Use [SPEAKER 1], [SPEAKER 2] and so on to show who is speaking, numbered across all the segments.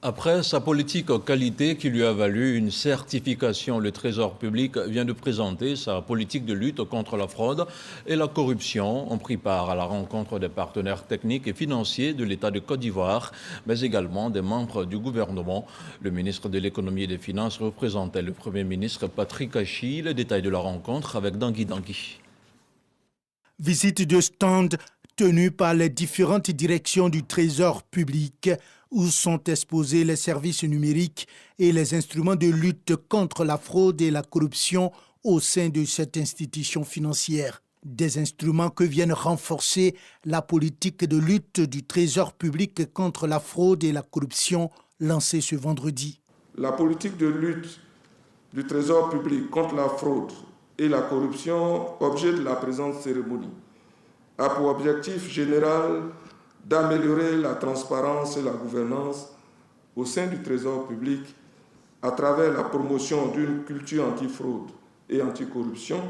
[SPEAKER 1] Après sa politique qualité qui lui a valu une certification, le Trésor public vient de présenter sa politique de lutte contre la fraude et la corruption. On prit part à la rencontre des partenaires techniques et financiers de l'État de Côte d'Ivoire, mais également des membres du gouvernement. Le ministre de l'Économie et des Finances représentait le Premier ministre Patrick Achi. Les détails de la rencontre avec Dangui Dangui.
[SPEAKER 2] Visite de stand tenue par les différentes directions du Trésor public où sont exposés les services numériques et les instruments de lutte contre la fraude et la corruption au sein de cette institution financière. Des instruments que viennent renforcer la politique de lutte du Trésor public contre la fraude et la corruption lancée ce vendredi.
[SPEAKER 3] La politique de lutte du Trésor public contre la fraude et la corruption, objet de la présente cérémonie, a pour objectif général d'améliorer la transparence et la gouvernance au sein du Trésor public à travers la promotion d'une culture anti-fraude et anti-corruption.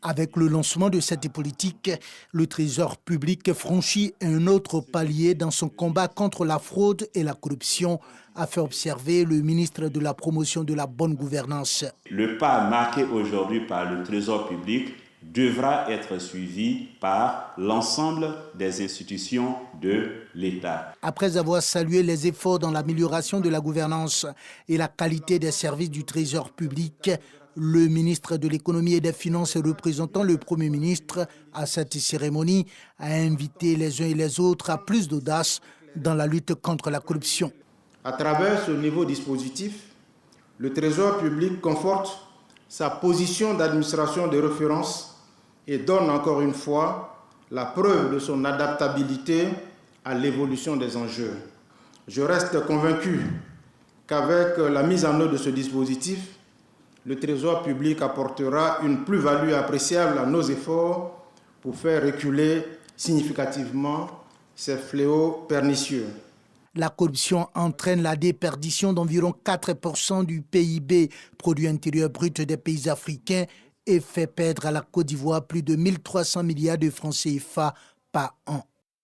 [SPEAKER 2] Avec le lancement de cette politique, le Trésor public franchit un autre palier dans son combat contre la fraude et la corruption, a fait observer le ministre de la Promotion de la bonne gouvernance.
[SPEAKER 4] Le pas marqué aujourd'hui par le Trésor public devra être suivi par l'ensemble des institutions de l'État.
[SPEAKER 2] Après avoir salué les efforts dans l'amélioration de la gouvernance et la qualité des services du Trésor public, le ministre de l'Économie et des Finances représentant le Premier ministre à cette cérémonie a invité les uns et les autres à plus d'audace dans la lutte contre la corruption.
[SPEAKER 5] À travers ce nouveau dispositif, le Trésor public conforte sa position d'administration de référence et donne encore une fois la preuve de son adaptabilité à l'évolution des enjeux. Je reste convaincu qu'avec la mise en œuvre de ce dispositif, le Trésor public apportera une plus-value appréciable à nos efforts pour faire reculer significativement ces fléaux pernicieux.
[SPEAKER 2] La corruption entraîne la déperdition d'environ 4% du PIB, produit intérieur brut des pays africains, et fait perdre à la Côte d'Ivoire plus de 1300 milliards de francs CFA par an.